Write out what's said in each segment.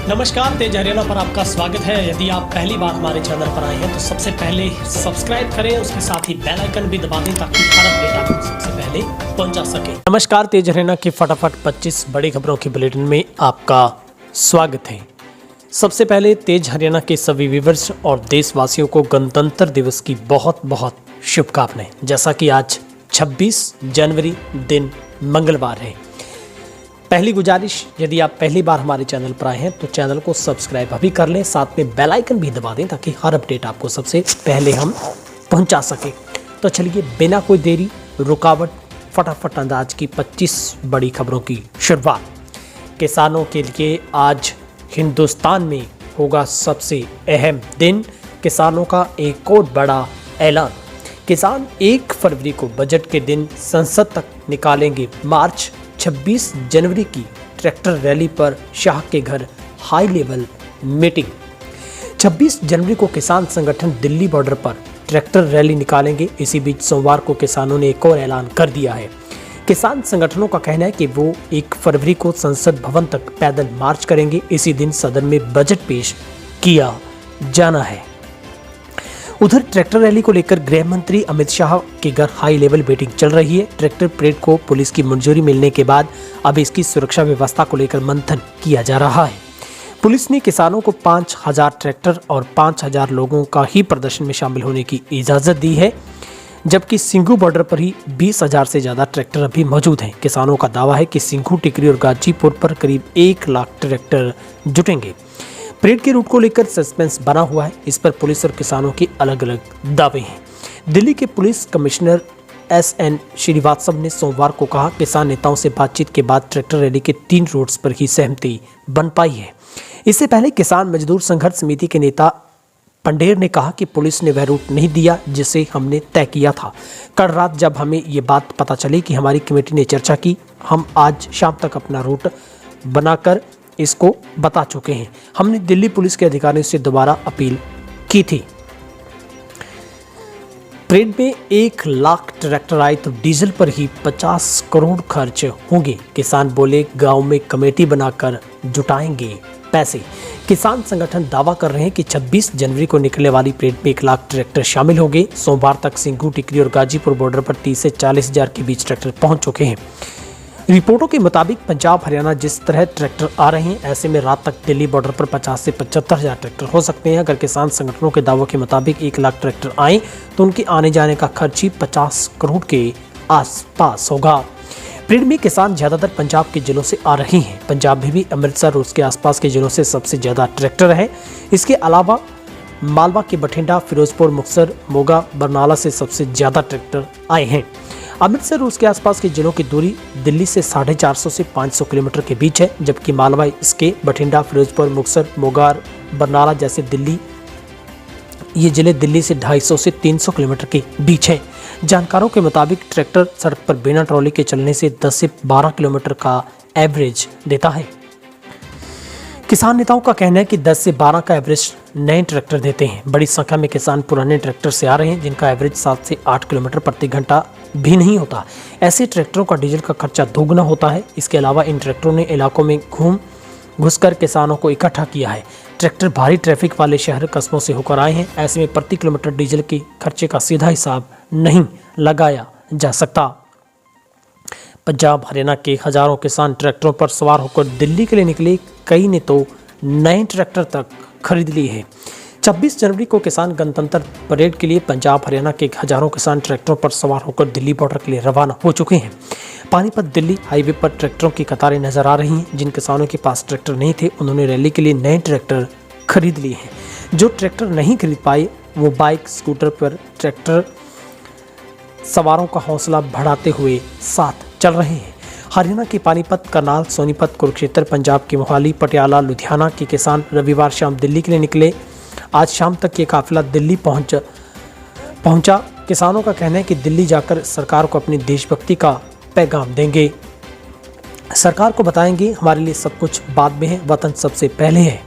नमस्कार, तेज हरियाणा पर आपका स्वागत है। यदि आप पहली बार हमारे चैनल पर आए हैं तो सबसे पहले सब्सक्राइब करें, उसके साथ ही बेल आइकन भी दबा दें ताकि हर अपडेट आपको सबसे पहले पहुंचा सके। नमस्कार, तेज हरियाणा की फटाफट 25 बड़ी खबरों की बुलेटिन में आपका स्वागत है। सबसे पहले तेज हरियाणा के सभी व्यूअर्स और देशवासियों को गणतंत्र दिवस की बहुत बहुत शुभकामनाएं। जैसा कि आज 26 जनवरी दिन मंगलवार है। पहली गुजारिश, यदि आप पहली बार हमारे चैनल पर आए हैं तो चैनल को सब्सक्राइब अभी कर लें, साथ में बेल आइकन भी दबा दें ताकि हर अपडेट आपको सबसे पहले हम पहुंचा सकें। तो चलिए बिना कोई देरी रुकावट फटाफट अंदाज की 25 बड़ी खबरों की शुरुआत। किसानों के लिए आज हिंदुस्तान में होगा सबसे अहम दिन। किसानों का एक और बड़ा ऐलान। किसान 1 फरवरी को बजट के दिन संसद तक निकालेंगे मार्च। 26 जनवरी की ट्रैक्टर रैली पर शाह के घर हाई लेवल मीटिंग। 26 जनवरी को किसान संगठन दिल्ली बॉर्डर पर ट्रैक्टर रैली निकालेंगे। इसी बीच सोमवार को किसानों ने एक और ऐलान कर दिया है। किसान संगठनों का कहना है कि वो 1 फरवरी को संसद भवन तक पैदल मार्च करेंगे। इसी दिन सदन में बजट पेश किया जाना है। उधर ट्रैक्टर रैली को लेकर गृह मंत्री अमित शाह के घर हाई लेवल मीटिंग चल रही है। ट्रैक्टर परेड को पुलिस की मंजूरी मिलने के बाद अब इसकी सुरक्षा व्यवस्था को लेकर मंथन किया जा रहा है। पुलिस ने किसानों को 5000 ट्रैक्टर और 5000 लोगों का ही प्रदर्शन में शामिल होने की इजाजत दी है, जबकि सिंघू बॉर्डर पर ही 20,000 से ज्यादा ट्रैक्टर अभी मौजूद हैं। किसानों का दावा है कि सिंघू, टिकरी और गाजीपुर पर करीब 1 लाख ट्रैक्टर जुटेंगे। परेड के रूट को लेकर सस्पेंस बना हुआ है। इस पर पुलिस और किसानों के अलग अलग दावे हैं। दिल्ली के पुलिस कमिश्नर SN श्रीवास्तव ने सोमवार को कहा, किसान नेताओं से बातचीत के बाद ट्रैक्टर रैली के 3 रूट्स पर ही सहमति बन पाई है। इससे पहले किसान मजदूर संघर्ष समिति के नेता पंडेर ने कहा कि पुलिस ने वह रूट नहीं दिया जिसे हमने तय किया था। कल रात जब हमें ये बात पता चली कि हमारी कमेटी ने चर्चा की, हम आज शाम तक अपना रूट बनाकर इसको बता चुके हैं। हमने दिल्ली पुलिस के अधिकारियों से दोबारा अपील की थी। परेड में 1 लाख ट्रैक्टर आए तो डीजल पर ही 50 करोड़ खर्च होंगे। किसान बोले, गांव में कमेटी बनाकर जुटाएंगे पैसे। किसान संगठन दावा कर रहे हैं कि 26 जनवरी को निकलने वाली परेड में 1 लाख ट्रैक्टर शामिल होंगे। सोमवार तक सिंघू, टिकरी और गाजीपुर बॉर्डर पर 30 से 40 हजार के बीच ट्रैक्टर पहुंच चुके हैं। रिपोर्टों के मुताबिक पंजाब, हरियाणा जिस तरह ट्रैक्टर आ रहे हैं, ऐसे में रात तक दिल्ली बॉर्डर पर 50 से 75 हजार ट्रैक्टर हो सकते हैं। अगर किसान संगठनों के दावों के मुताबिक 1 लाख ट्रैक्टर आए तो उनके आने जाने का खर्च ही 50 करोड़ के आसपास होगा। परेड में किसान ज्यादातर पंजाब के जिलों से आ रहे हैं। पंजाब में भी अमृतसर और उसके आसपास के जिलों से सबसे ज्यादा ट्रैक्टर है। इसके अलावा मालवा के बठिंडा, फिरोजपुर, मुक्तसर, मोगा, बरनाला से सबसे ज्यादा ट्रैक्टर आए हैं। अमृतसर और उसके आसपास के जिलों की दूरी दिल्ली से 450 से 500 किलोमीटर के बीच है, जबकि मालवा, इसके बठिंडा, फिरोजपुर, मुक्तसर, मोगार, बरनाला जैसे ये जिले दिल्ली से 250 से 300 किलोमीटर के बीच हैं। जानकारों के मुताबिक ट्रैक्टर सड़क पर बिना ट्रॉली के चलने से 10 से 12 किलोमीटर का एवरेज देता है। किसान नेताओं का कहना है कि 10 से 12 का एवरेज नए ट्रैक्टर देते हैं। बड़ी संख्या में किसान पुराने ट्रैक्टर से आ रहे हैं, जिनका एवरेज 7 से 8 किलोमीटर प्रति घंटा भी नहीं होता। ऐसे ट्रैक्टरों का डीजल का खर्चा दोगुना होता है। इसके अलावा इन ट्रैक्टरों ने इलाकों में घुसकर किसानों को इकट्ठा किया है। ट्रैक्टर भारी ट्रैफिक वाले शहर कस्बों से होकर आए हैं। ऐसे में प्रति किलोमीटर डीजल के खर्चे का सीधा हिसाब नहीं लगाया जा सकता। पंजाब, हरियाणा के हजारों किसान ट्रैक्टरों पर सवार होकर दिल्ली के लिए निकले। कई ने तो नए ट्रैक्टर तक खरीद लिए हैं। 26 जनवरी को किसान गणतंत्र परेड के लिए पंजाब, हरियाणा के हजारों किसान ट्रैक्टरों पर सवार होकर दिल्ली बॉर्डर के लिए रवाना हो चुके हैं। पानीपत दिल्ली हाईवे पर ट्रैक्टरों की कतारें नजर आ रही हैं। जिन किसानों के पास ट्रैक्टर नहीं थे, उन्होंने रैली के लिए नए ट्रैक्टर खरीद लिए हैं। जो ट्रैक्टर नहीं खरीद पाए, वो बाइक, स्कूटर पर ट्रैक्टर सवारों का हौसला बढ़ाते हुए साथ चल रहे हैं। हरियाणा के पानीपत, करनाल, सोनीपत, कुरुक्षेत्र, पंजाब के मोहाली, पटियाला, लुधियाना के किसान रविवार शाम दिल्ली के लिए निकले। आज शाम तक ये काफिला दिल्ली पहुंचा। किसानों का कहना है कि दिल्ली जाकर सरकार को अपनी देशभक्ति का पैगाम देंगे। सरकार को बताएंगे, हमारे लिए सब कुछ बाद में है, वतन सबसे पहले है।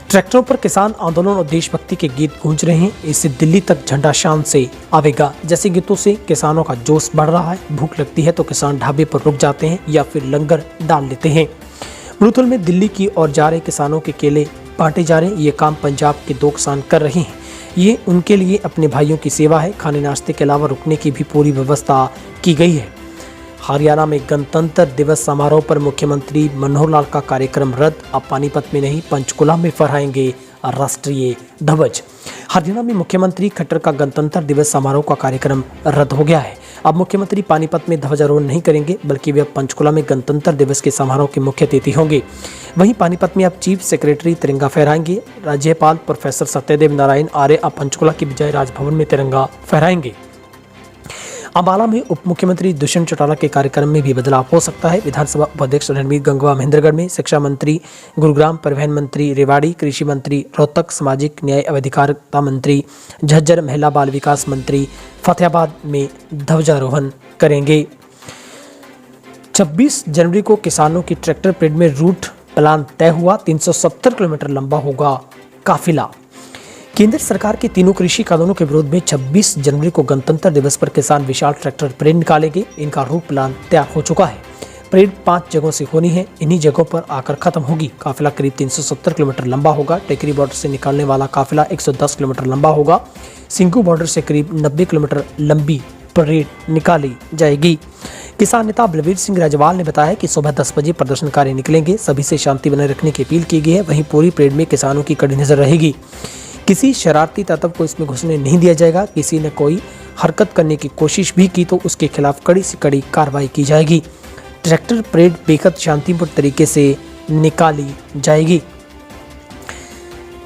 ट्रैक्टरों पर किसान आंदोलन और देशभक्ति के गीत गूंज रहे हैं। इससे दिल्ली तक झंडा शान से आवेगा। जैसे गीतों से किसानों का जोश बढ़ रहा है। भूख लगती है तो किसान ढाबे पर रुक जाते हैं या फिर लंगर डाल लेते हैं। रुतुल में दिल्ली की ओर जा रहे किसानों के केले बांटे जा रहे हैं। ये काम पंजाब के 2 किसान कर रहे हैं। ये उनके लिए अपने भाइयों की सेवा है। खाने नाश्ते के अलावा रुकने की भी पूरी व्यवस्था की गई है। हरियाणा में गणतंत्र दिवस समारोह पर मुख्यमंत्री मनोहर लाल का कार्यक्रम रद्द। अब पानीपत में नहीं, पंचकुला में फहराएंगे राष्ट्रीय ध्वज। हरियाणा में मुख्यमंत्री खट्टर का गणतंत्र दिवस समारोह का कार्यक्रम रद्द हो गया है। अब मुख्यमंत्री पानीपत में ध्वजारोहण नहीं करेंगे, बल्कि वे अब पंचकुला में गणतंत्र दिवस के समारोह के मुख्य अतिथि होंगे। वहीं पानीपत में अब चीफ सेक्रेटरी तिरंगा फहराएंगे। राज्यपाल प्रोफेसर सत्यदेव नारायण आर्य अब पंचकुला की बजाय राजभवन में तिरंगा फहराएंगे। अंबाला में उप मुख्यमंत्री दुष्यंत चौटाला के कार्यक्रम में भी बदलाव हो सकता है। विधानसभा उपाध्यक्ष रणबीर गंगवा महेंद्रगढ़ में, शिक्षा मंत्री गुरुग्राम, परिवहन मंत्री रेवाड़ी, कृषि मंत्री रोहतक, सामाजिक न्याय अधिकारिता मंत्री झज्जर, महिला बाल विकास मंत्री फतेहाबाद में ध्वजारोहण करेंगे। 26 जनवरी को किसानों की ट्रैक्टर परेड में रूट प्लान तय हुआ। 370 किलोमीटर लंबा होगा काफिला। केंद्र सरकार के तीनों कृषि कानूनों के विरोध में 26 जनवरी को गणतंत्र दिवस पर किसान विशाल ट्रैक्टर परेड निकालेंगे। इनका रूट प्लान तैयार हो चुका है। परेड 5 जगहों से होनी है। इन्हीं जगहों पर आकर खत्म होगी। काफिला करीब 370 किलोमीटर लंबा होगा। टेकरी बॉर्डर से निकलने वाला काफिला 110 किलोमीटर लंबा होगा। सिंघू बॉर्डर से करीब 90 किलोमीटर लंबी परेड निकाली जाएगी। किसान नेता बलवीर सिंह राजवाल ने बताया कि सुबह 10 बजे प्रदर्शनकारी निकलेंगे। सभी से शांति बनाए रखने की अपील की गई है। वहीं पूरी परेड में किसानों की कड़ी नजर रहेगी। किसी शरारती तत्व को इसमें घुसने नहीं दिया जाएगा। किसी ने कोई हरकत करने की कोशिश भी की तो उसके खिलाफ कड़ी से कड़ी कार्रवाई की जाएगी। ट्रैक्टर परेड बेहद शांतिपूर्ण तरीके से निकाली जाएगी।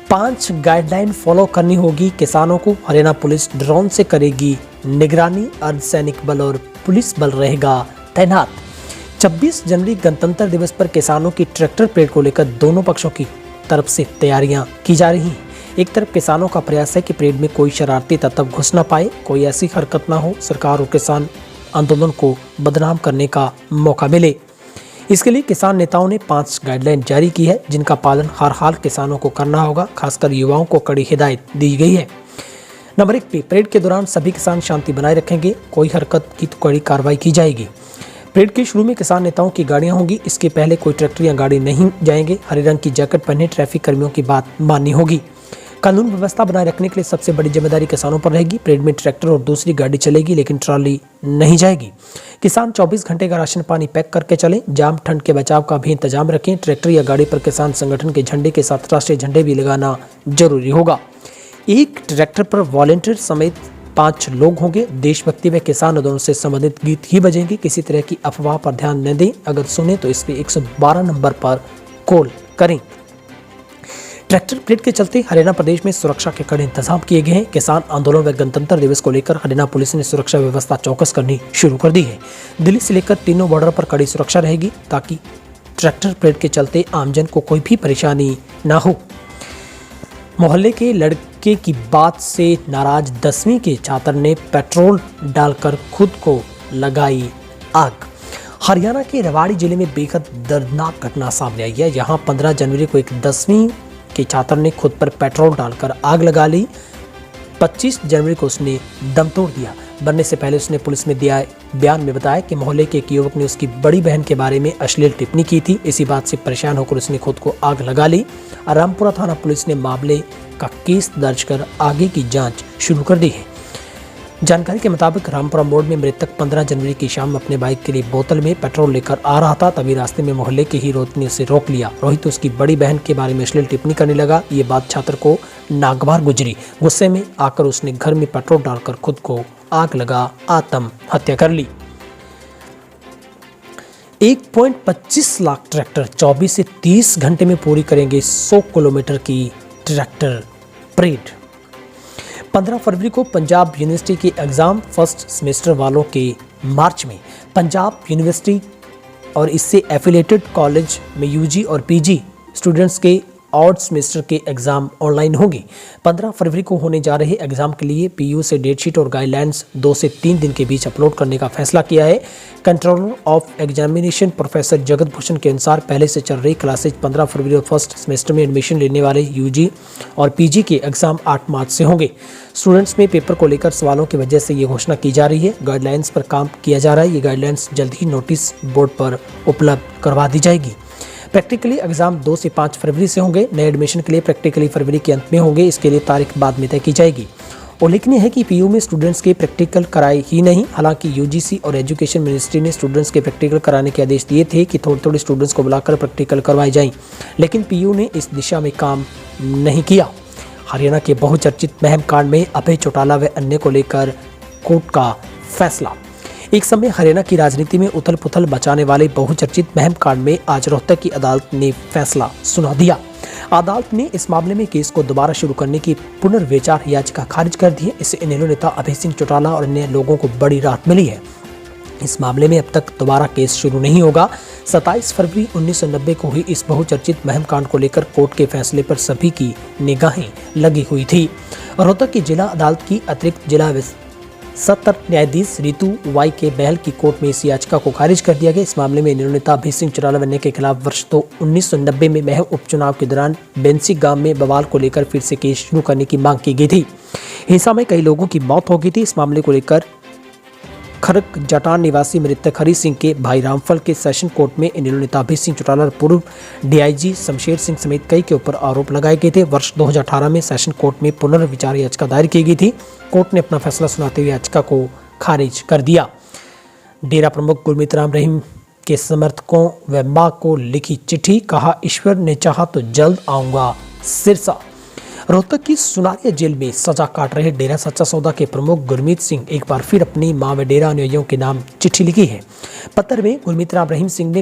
5 गाइडलाइन फॉलो करनी होगी किसानों को। हरियाणा पुलिस ड्रोन से करेगी निगरानी। अर्धसैनिक बल और पुलिस बल रहेगा तैनात। 26 जनवरी गणतंत्र दिवस पर किसानों की ट्रैक्टर परेड को लेकर दोनों पक्षों की तरफ से तैयारियां की जा रही हैं। एक तरफ किसानों का प्रयास है कि परेड में कोई शरारती तत्व घुस ना पाए, कोई ऐसी हरकत ना हो, सरकार और किसान आंदोलन को बदनाम करने का मौका मिले। इसके लिए किसान नेताओं ने 5 गाइडलाइन जारी की है, जिनका पालन हर हाल किसानों को करना होगा। खासकर युवाओं को कड़ी हिदायत दी गई है। नंबर 1 पे परेड के दौरान सभी किसान शांति बनाए रखेंगे। कोई हरकत की तो कड़ी कार्रवाई की जाएगी। परेड के शुरू में किसान नेताओं की गाड़ियां होंगी। इसके पहले कोई ट्रैक्टर या गाड़ी नहीं जाएंगे। हरे रंग की जैकेट पहने ट्रैफिक कर्मियों की बात माननी होगी। कानून व्यवस्था बनाए रखने के लिए सबसे बड़ी जिम्मेदारी किसानों पर रहेगी। परेड में ट्रैक्टर और दूसरी गाड़ी चलेगी, लेकिन ट्रॉली नहीं जाएगी। किसान 24 घंटे का राशन पानी पैक करके चलें। जाम ठंड के बचाव का भी इंतजाम रखें। ट्रैक्टर या गाड़ी पर किसान संगठन के झंडे के साथ राष्ट्रीय झंडे भी लगाना जरूरी होगा। एक ट्रैक्टर पर वॉलंटियर समेत 5 लोग होंगे। देशभक्ति व किसान आंदोलन से संबंधित गीत ही बजेंगे। किसी तरह की अफवाह पर ध्यान न दें। अगर सुने तो इस पे 112 नंबर पर कॉल करें। ट्रैक्टर परेड के चलते हरियाणा प्रदेश में सुरक्षा के कड़े इंतजाम किए गए हैं। किसान आंदोलन व गणतंत्र दिवस को लेकर हरियाणा पुलिस ने सुरक्षा व्यवस्था चौकस करनी शुरू कर दी है। दिल्ली से लेकर तीनों बॉर्डर पर कड़ी सुरक्षा रहेगी, ताकि ट्रैक्टर परेड के चलते आमजन को कोई भी परेशानी ना हो। मोहल्ले के लड़के की बात से नाराज 10वीं के छात्र ने पेट्रोल डालकर खुद को लगाई आग। हरियाणा के रेवाड़ी जिले में बेहद दर्दनाक घटना सामने आई है। यहाँ 15 जनवरी को एक 10वीं के छात्र ने खुद पर पेट्रोल डालकर आग लगा ली। 25 जनवरी को उसने दम तोड़ दिया। मरने से पहले उसने पुलिस में दिया बयान में बताया कि मोहल्ले के एक युवक ने उसकी बड़ी बहन के बारे में अश्लील टिप्पणी की थी। इसी बात से परेशान होकर उसने खुद को आग लगा ली। रामपुरा थाना पुलिस ने मामले का केस दर्ज कर आगे की जांच शुरू कर दी है। जानकारी के मुताबिक रामपुरा मोड़ में मृतक 15 जनवरी की शाम अपने बाइक के लिए बोतल में पेट्रोल लेकर आ रहा था। तभी रास्ते में मोहल्ले के ही रोहित ने उसे रोक लिया। रोहित उसकी बड़ी बहन के बारे में अश्लील टिप्पणी करने लगा। ये बात छात्र को नागवार गुजरी। गुस्से में आकर उसने घर में पेट्रोल डालकर खुद को आग लगा आत्महत्या कर ली। 1.25 लाख ट्रैक्टर 24 से 30 घंटे में पूरी करेंगे 100 किलोमीटर की ट्रैक्टर परेड। 15 फरवरी को पंजाब यूनिवर्सिटी के एग्जाम फर्स्ट सेमेस्टर वालों के मार्च में पंजाब यूनिवर्सिटी और इससे एफिलिएटेड कॉलेज में यूजी और पीजी स्टूडेंट्स के ऑड सेमेस्टर के एग्जाम ऑनलाइन होंगे। 15 फरवरी को होने जा रहे एग्जाम के लिए पीयू से डेटशीट और गाइडलाइंस 2 से 3 दिन के बीच अपलोड करने का फैसला किया है। कंट्रोलर ऑफ एग्जामिनेशन प्रोफेसर जगत भूषण के अनुसार पहले से चल रही क्लासेज 15 फरवरी और फर्स्ट सेमेस्टर में एडमिशन लेने वाले यूजी और पीजी के एग्जाम 8 मार्च से होंगे। स्टूडेंट्स में पेपर को लेकर सवालों की वजह से ये घोषणा की जा रही है। गाइडलाइंस पर काम किया जा रहा है। ये गाइडलाइंस जल्द ही नोटिस बोर्ड पर उपलब्ध करवा दी जाएगी। प्रैक्टिकली एग्जाम 2 से 5 फरवरी से होंगे। नए एडमिशन के लिए प्रैक्टिकली फरवरी के अंत में होंगे। इसके लिए तारीख बाद में तय की जाएगी। उल्लेखनीय है कि पीयू में स्टूडेंट्स के प्रैक्टिकल कराए ही नहीं, हालांकि यूजीसी और एजुकेशन मिनिस्ट्री ने स्टूडेंट्स के प्रैक्टिकल कराने के आदेश दिए थे कि थोड़े थोड़े स्टूडेंट्स को बुलाकर प्रैक्टिकल करवाए जाएं, लेकिन पीयू ने इस दिशा में काम नहीं किया। हरियाणा के बहुचर्चित महम कांड में अभय चौटाला व अन्य को लेकर कोर्ट का फैसला। एक समय हरियाणा की राजनीति में उथल पुथल मचाने वाले बहुचर्चित महम कांड में आज रोहतक की अदालत ने फैसला सुना दिया। अदालत ने इस मामले में केस को दोबारा शुरू करने की पुनर्विचार याचिका खारिज कर दी है। इससे इनेलो नेता अभय सिंह चौटाला और अन्य लोगों को बड़ी राहत मिली है। इस मामले में अब तक दोबारा केस शुरू नहीं होगा। 27 फरवरी 1990 को हुई इस बहुचर्चित महम कांड को लेकर कोर्ट के फैसले पर सभी की निगाहें लगी हुई थी। रोहतक की जिला अदालत की अतिरिक्त जिला सत्र न्यायाधीश रितु वाई के बहल की कोर्ट में इस याचिका को खारिज कर दिया गया। इस मामले में इनेलो नेता अभय सिंह चौटाला बनने के खिलाफ वर्ष 1990 में महम उपचुनाव के दौरान बेंसी गांव में बवाल को लेकर फिर से केस शुरू करने की मांग की गई थी। हिंसा में कई लोगों की मौत हो गई थी। इस मामले को लेकर खरक जटान निवासी मृतक हरि सिंह के भाई रामफल के सेशन कोर्ट में इनेलो नेता अभय सिंह चौटाला और पूर्व डीआईजी शमशेर सिंह समेत कई के ऊपर आरोप लगाए गए थे। वर्ष 2018 में सेशन कोर्ट में पुनर्विचार याचिका दायर की गई थी। कोर्ट ने अपना फैसला सुनाते हुए याचिका को खारिज कर दिया। डेरा प्रमुख गुरमीत राम रहीम के समर्थकों व मां को लिखी चिट्ठी, कहा ईश्वर ने चाहा तो जल्द आऊंगा सिरसा। रोहतक की सुनारिया जेल में सजा काट रहे डेरा सच्चा सौदा के प्रमुख गुरमीत सिंह एक बार फिर अपनी मां व डेरा अनुयायियों के नाम चिट्ठी लिखी है। पत्र में गुरमीत राम रहीम सिंह ने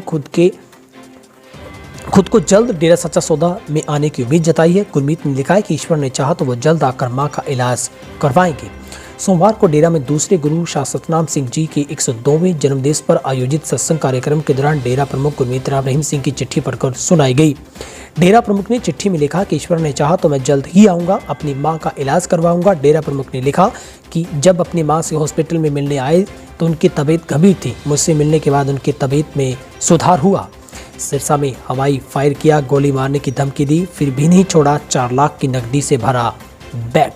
खुद को जल्द डेरा सच्चा सौदा में आने की उम्मीद जताई है। गुरमीत ने लिखा है कि ईश्वर ने चाहा तो वो जल्द आकर मां का इलाज करवाएंगे। सोमवार को डेरा में दूसरे गुरु शाह सतनाम सिंह जी के 102वें जन्मदिवस पर आयोजित सत्संग कार्यक्रम के दौरान डेरा प्रमुख गुरमीत राम रहीम सिंह की चिट्ठी पढ़कर सुनाई गई। डेरा प्रमुख ने चिट्ठी में लिखा कि ईश्वर ने चाहा तो मैं जल्द ही आऊंगा, अपनी मां का इलाज करवाऊंगा। डेरा प्रमुख ने लिखा कि जब अपनी मां से हॉस्पिटल में मिलने आए तो उनकी तबीयत गंभीर थी। मुझसे मिलने के बाद उनकी तबीयत में सुधार हुआ। सिरसा में हवाई फायर किया, गोली मारने की धमकी दी, फिर भी नहीं छोड़ा। 4 लाख की नकदी से भरा बैग।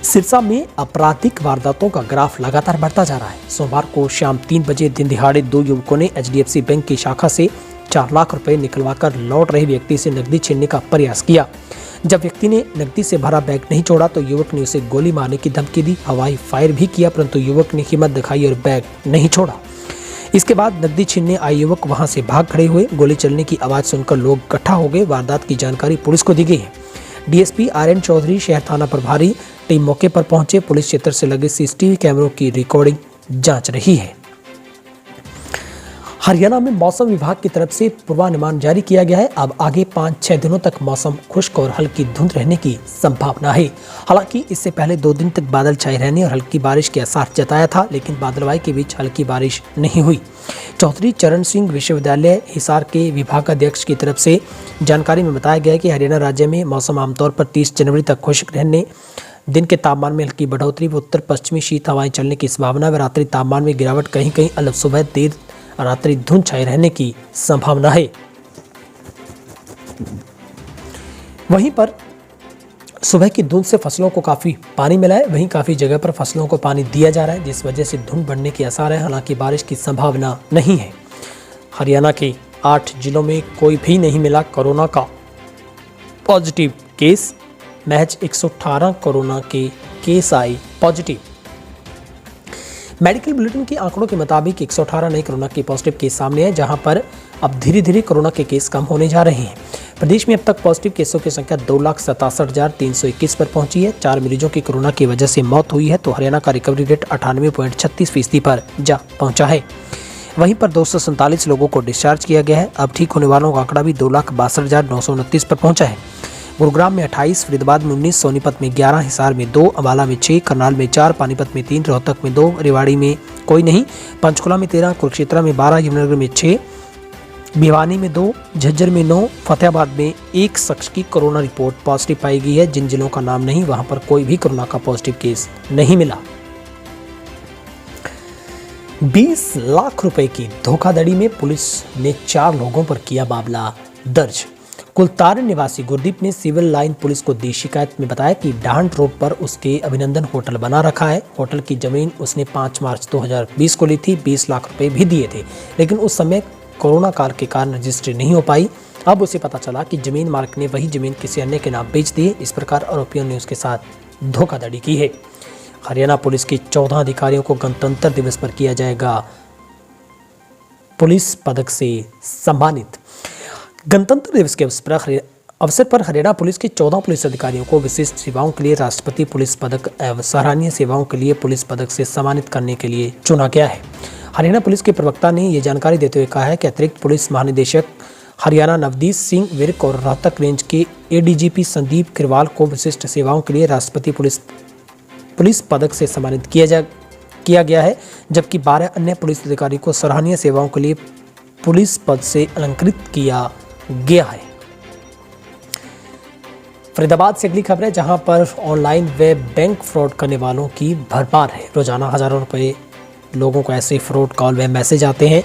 सिरसा में आपराधिक वारदातों का ग्राफ लगातार बढ़ता जा रहा है। सोमवार को शाम 3 बजे दिन दिहाड़े 2 युवकों ने HDFC बैंक की शाखा से 4 लाख रुपए निकलवाकर लौट रहे व्यक्ति से नकदी छीनने का प्रयास किया। जब व्यक्ति ने नकदी से भरा बैग नहीं छोड़ा तो युवक ने उसे गोली मारने की धमकी दी। हवाई फायर भी किया, परंतु युवक ने हिम्मत दिखाई और बैग नहीं छोड़ा। इसके बाद नकदी छीनने आए युवक वहां से भाग खड़े हुए। गोली चलने की आवाज सुनकर लोग इकट्ठा हो गए। वारदात की जानकारी पुलिस को दी गई है। DSP RN चौधरी, शहर थाना प्रभारी टीम मौके पर पहुंचे। पुलिस क्षेत्र से लगे CCTV कैमरों की रिकॉर्डिंग जांच रही है। हरियाणा में मौसम विभाग की तरफ से पूर्वानुमान जारी किया गया है। अब आगे 5-6 दिनों तक मौसम खुश्क और हल्की धुंध रहने की संभावना है। हालांकि इससे पहले 2 दिन तक बादल छाए रहने और हल्की बारिश के आसार जताया था, लेकिन बादलवाई के बीच हल्की बारिश नहीं हुई। चौधरी चरण सिंह विश्वविद्यालय हिसार के विभागाध्यक्ष की तरफ से जानकारी में बताया गया है कि हरियाणा राज्य में मौसम आमतौर पर 30 जनवरी तक खुश्क रहने, दिन के तापमान में हल्की बढ़ोतरी व उत्तर पश्चिमी शीत हवाएं चलने की संभावना व रात्रि तापमान में गिरावट, कहीं कहीं अलग सुबह देर रात्रि धुंध छाए रहने की संभावना है। वहीं पर सुबह की धुंध से फसलों को काफी पानी मिला है। वहीं काफी जगह पर फसलों को पानी दिया जा रहा है, जिस वजह से धुंध बढ़ने के आसार है। हालांकि बारिश की संभावना नहीं है। हरियाणा के 8 जिलों में कोई भी नहीं मिला कोरोना का पॉजिटिव केस। महज 118 कोरोना के केस आए पॉजिटिव। मेडिकल बुलेटिन के आंकड़ों के मुताबिक 118 नए कोरोना के पॉजिटिव केस सामने आए, जहां पर अब धीरे धीरे कोरोना के केस कम होने जा रहे हैं। प्रदेश में अब तक पॉजिटिव केसों की संख्या 2,67,321 पर पहुंची है। 4 मरीजों की कोरोना की वजह से मौत हुई है, तो हरियाणा का रिकवरी रेट 98.36% पर जा पहुंचा है। वहीं पर 247 लोगों को डिस्चार्ज किया गया है। अब ठीक होने वालों का आंकड़ा भी 2,62,929 पर पहुंचा है। गुरुग्राम में 28, फरीदाबाद में 19, सोनीपत में 11, हिसार में 2, अम्बाला में 6, करनाल में 4, पानीपत में 3, रोहतक में 2, रेवाड़ी में कोई नहीं, पंचकुला में 13, कुरुक्षेत्र में 12, यमुनानगर में 6, भिवानी में 2, झज्जर में 9, फतेहाबाद में 1 शख्स की कोरोना रिपोर्ट पॉजिटिव पाई गई है। जिन जिलों का नाम नहीं, वहां पर कोई भी कोरोना का पॉजिटिव केस नहीं मिला। 20 लाख रुपए की धोखाधड़ी में पुलिस ने 4 लोगों पर किया मामला दर्ज। कुलतार निवासी गुरदीप ने सिविल लाइन पुलिस को दी शिकायत में बताया कि डांट रोड पर उसके अभिनंदन होटल बना रखा है। होटल की जमीन उसने 5 मार्च 2020 को ली थी। 20 लाख रुपए भी दिए थे, लेकिन उस समय कोरोना काल के कारण रजिस्ट्री नहीं हो पाई। अब उसे पता चला कि जमीन मालिक ने वही जमीन किसी अन्य के नाम बेच दी। इस प्रकार आरोपियों ने उसके साथ धोखाधड़ी की है। हरियाणा पुलिस के 14 अधिकारियों को गणतंत्र दिवस पर किया जाएगा पुलिस पदक से सम्मानित। गणतंत्र दिवस के अवसर पर हरियाणा पुलिस के 14 पुलिस अधिकारियों को विशिष्ट सेवाओं के लिए राष्ट्रपति पुलिस पदक एवं सराहनीय सेवाओं के लिए पुलिस पदक से सम्मानित करने के लिए चुना गया है। हरियाणा पुलिस के प्रवक्ता ने ये जानकारी देते हुए कहा है कि अतिरिक्त पुलिस महानिदेशक हरियाणा नवदीप सिंह विर्क और रोहतक रेंज के एडीजीपी संदीप किरवाल को विशिष्ट सेवाओं के लिए राष्ट्रपति पुलिस पदक से सम्मानित किया गया है, जबकि 12 अन्य पुलिस अधिकारी को सराहनीय सेवाओं के लिए पुलिस पद से अलंकृत किया गया है। फरीदाबाद से अगली खबर है, जहां पर ऑनलाइन व बैंक फ्रॉड करने वालों की भरमार है। रोजाना हजारों रुपए लोगों को ऐसे फ्रॉड कॉल व मैसेज आते हैं।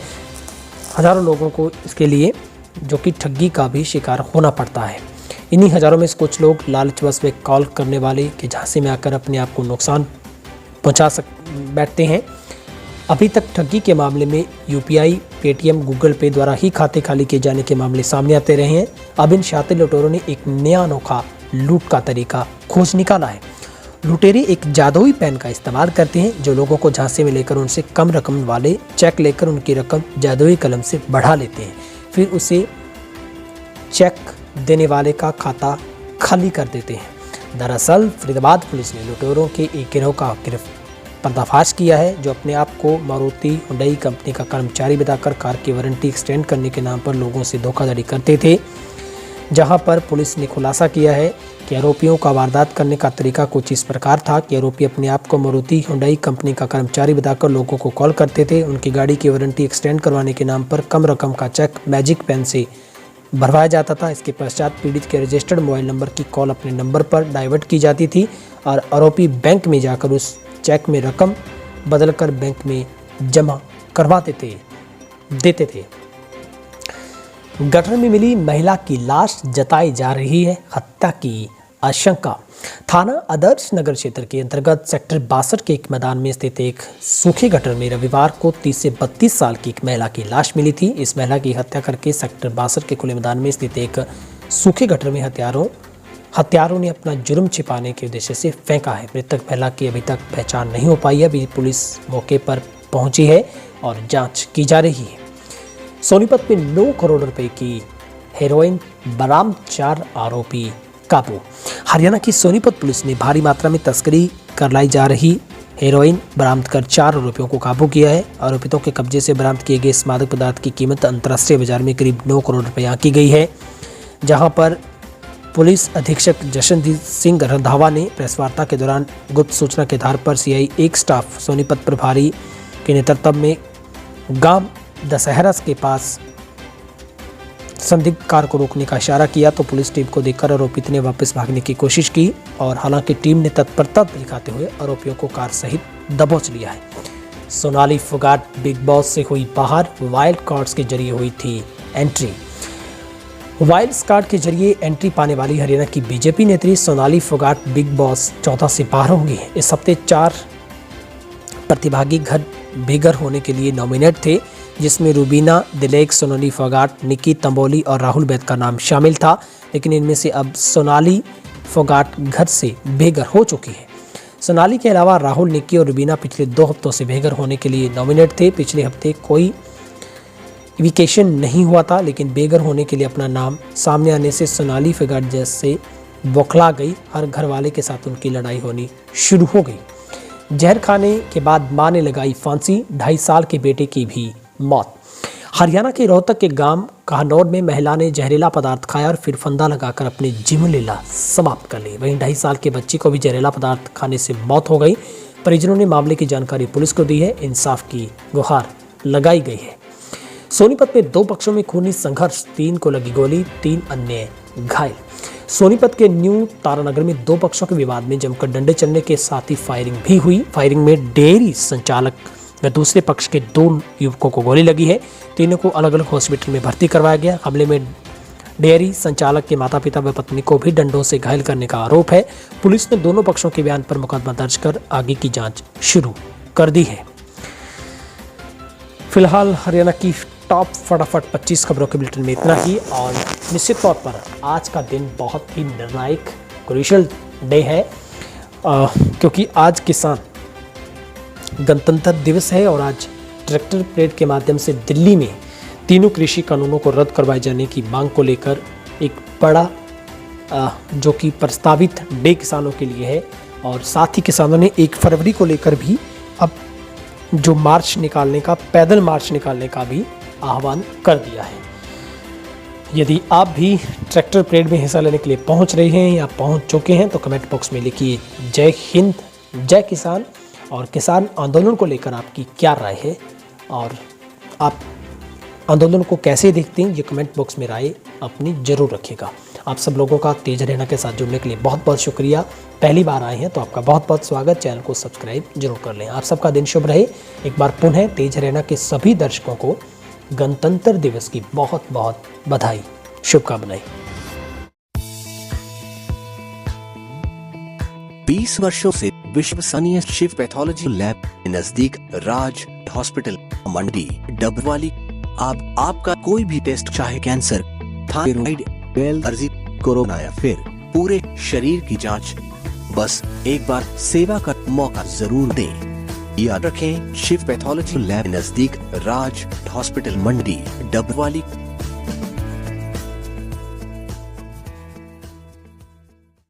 हजारों लोगों को इसके लिए जो कि ठगी का भी शिकार होना पड़ता है। इन्हीं हजारों में से कुछ लोग लालचवश में कॉल करने वाले के झांसे में आकर अपने आप को नुकसान पहुंचा बैठते हैं। अभी तक ठगी के मामले में यूपीआई, पेटीएम, गूगल पे द्वारा ही खाते खाली किए जाने के मामले सामने आते रहे हैं। अब इन शातिर लुटेरों ने एक नया अनोखा लूट का तरीका खोज निकाला है। लुटेरे एक जादुई पेन का इस्तेमाल करते हैं, जो लोगों को झांसे में लेकर उनसे कम रकम वाले चेक लेकर उनकी रकम जादुई कलम से बढ़ा लेते हैं। फिर उसे चेक देने वाले का खाता खाली कर देते हैं। दरअसल फरीदाबाद पुलिस ने लुटेरों के एक गिरोह का पर्दाफाश किया है, जो अपने आप को मारुति हुंडई कंपनी का कर्मचारी बताकर कार की वारंटी एक्सटेंड करने के नाम पर लोगों से धोखाधड़ी करते थे। जहां पर पुलिस ने खुलासा किया है कि आरोपियों का वारदात करने का तरीका कुछ इस प्रकार था कि आरोपी अपने आप को मारुति हुंडई कंपनी का कर्मचारी बताकर लोगों को कॉल करते थे। उनकी गाड़ी की वारंटी एक्सटेंड करवाने के नाम पर कम रकम का चेक मैजिक पेन से भरवाया जाता था। इसके पश्चात पीड़ित के रजिस्टर्ड मोबाइल नंबर की कॉल अपने नंबर पर डाइवर्ट की जाती थी और आरोपी बैंक में जाकर उस चेक में रकम बदलकर बैंक में जमा करवा देते थे। गटर में मिली महिला की लाश, जताई जा रही है हत्या की आशंका। थाना आदर्श नगर क्षेत्र के अंतर्गत सेक्टर 62 के एक मैदान में स्थित एक सूखे गटर में रविवार को 30 से 32 साल की एक महिला की लाश मिली थी। इस महिला की हत्या करके सेक्टर 62 के खुले मैदान में स्थित एक सूखे गटर में हत्यारों ने अपना जुर्म छिपाने के उद्देश्य से फेंका है। मृतक महिला की अभी तक पहचान नहीं हो पाई है। अभी पुलिस मौके पर पहुंची है और जांच की जा रही है। सोनीपत में 9 करोड़ रुपए की हेरोइन बरामद, 4 आरोपी काबू। हरियाणा की सोनीपत पुलिस ने भारी मात्रा में तस्करी कर लाई जा रही हेरोइन बरामद कर 4 आरोपियों को काबू किया है। आरोपितों के कब्जे से बरामद किए गए इस मादक पदार्थ की कीमत अंतर्राष्ट्रीय बाजार में करीब 9 करोड़ रुपए आंकी गई है। जहां पर पुलिस अधीक्षक जशनदीप सिंह रंधावा ने प्रेस वार्ता के दौरान गुप्त सूचना के आधार पर सीआई 1 स्टाफ सोनीपत प्रभारी के नेतृत्व में गांव दशहरा के पास संदिग्ध कार को रोकने का इशारा किया तो पुलिस टीम को देखकर आरोपित ने वापस भागने की कोशिश की और हालांकि टीम ने तत्परता दिखाते हुए आरोपियों को कार सहित दबोच लिया है। सोनाली फोगाट बिग बॉस से हुई बाहर, वाइल्ड कार्ड्स के जरिए हुई थी एंट्री। वाइल्ड कार्ड के जरिए एंट्री पाने वाली हरियाणा की बीजेपी नेत्री सोनाली फोगाट बिग बॉस 14 से बाहर होंगी। इस हफ्ते 4 प्रतिभागी घर बेघर होने के लिए नॉमिनेट थे, जिसमें रूबीना दिलेक, सोनाली फोगाट, निकी तंबोली और राहुल बैद का नाम शामिल था। लेकिन इनमें से अब सोनाली फोगाट घर से बेघर हो चुकी है। सोनाली के अलावा राहुल, निकी और रूबीना पिछले 2 हफ्तों से बेघर होने के लिए नॉमिनेट थे। पिछले हफ्ते कोई इविकेशन नहीं हुआ था, लेकिन बेघर होने के लिए अपना नाम सामने आने से सोनाली फोगाट जैसे बौखला गई। हर घर वाले के साथ उनकी लड़ाई होनी शुरू हो गई। जहर खाने के बाद मां ने लगाई फांसी, 2.5 साल के बेटे की भी मौत। हरियाणा के रोहतक के गांव काहनौर में महिला ने जहरीला पदार्थ खाया और फिर फंदा लगाकर अपनी जीवन लीला समाप्त कर ली। वहीं 2.5 साल के बच्ची को भी जहरीला पदार्थ खाने से मौत हो गई। परिजनों ने मामले की जानकारी पुलिस को दी है। इंसाफ की गुहार लगाई गई है। सोनीपत में 2 पक्षों में खूनी संघर्ष, 3 को लगी गोली, 3 अन्य घायल। सोनीपत के न्यू तारानगर में 2 पक्षों के विवाद में जमकर डंडे चलने के साथ ही फायरिंग भी हुई। फायरिंग में डेयरी संचालक व दूसरे पक्ष के 2 युवकों को गोली लगी है। तीनों को अलग अलग हॉस्पिटल में भर्ती करवाया गया। हमले में डेयरी संचालक के माता पिता व पत्नी को भी डंडों से घायल करने का आरोप है। पुलिस ने दोनों पक्षों के बयान पर मुकदमा दर्ज कर आगे की जांच शुरू कर दी है। फिलहाल हरियाणा की टॉप फटाफट 25 खबरों के बुलेटिन में इतना ही। और निश्चित तौर पर आज का दिन बहुत ही निर्णायक क्रूशियल डे है, क्योंकि आज किसान गणतंत्र दिवस है और आज ट्रैक्टर परेड के माध्यम से दिल्ली में तीनों कृषि कानूनों को रद्द करवाए जाने की मांग को लेकर एक बड़ा जो कि प्रस्तावित डे किसानों के लिए है। और साथ ही किसानों ने 1 फरवरी को लेकर भी अब जो मार्च निकालने का, पैदल मार्च निकालने का भी आह्वान कर दिया है। यदि आप भी ट्रैक्टर परेड में हिस्सा लेने के लिए पहुंच रहे हैं या पहुंच चुके हैं तो कमेंट बॉक्स में लिखिए जय हिंद, जय किसान। और किसान आंदोलन को लेकर आपकी क्या राय है और आप आंदोलन को कैसे देखते हैं, ये कमेंट बॉक्स में राय अपनी जरूर रखिएगा। आप सब लोगों का तेज हरियाणा के साथ जुड़ने के लिए बहुत बहुत शुक्रिया। पहली बार आए हैं तो आपका बहुत बहुत स्वागत। चैनल को सब्सक्राइब जरूर कर लें। आप सबका दिन शुभ रहे। एक बार पुनः तेज हरियाणा के सभी दर्शकों को गणतंत्र दिवस की बहुत बहुत बधाई, शुभकामनाएं। 20 वर्षों से विश्वसनीय शिव पैथोलॉजी लैब नजदीक राज हॉस्पिटल मंडी डबवाली। आपका कोई भी टेस्ट, चाहे कैंसर, थायराइड, एलर्जी, कोरोना या फिर पूरे शरीर की जांच, बस एक बार सेवा का मौका जरूर दें। याद रखें, शिव पैथोलॉजी लैब नजदीक राज हॉस्पिटल मंडी डबवाली।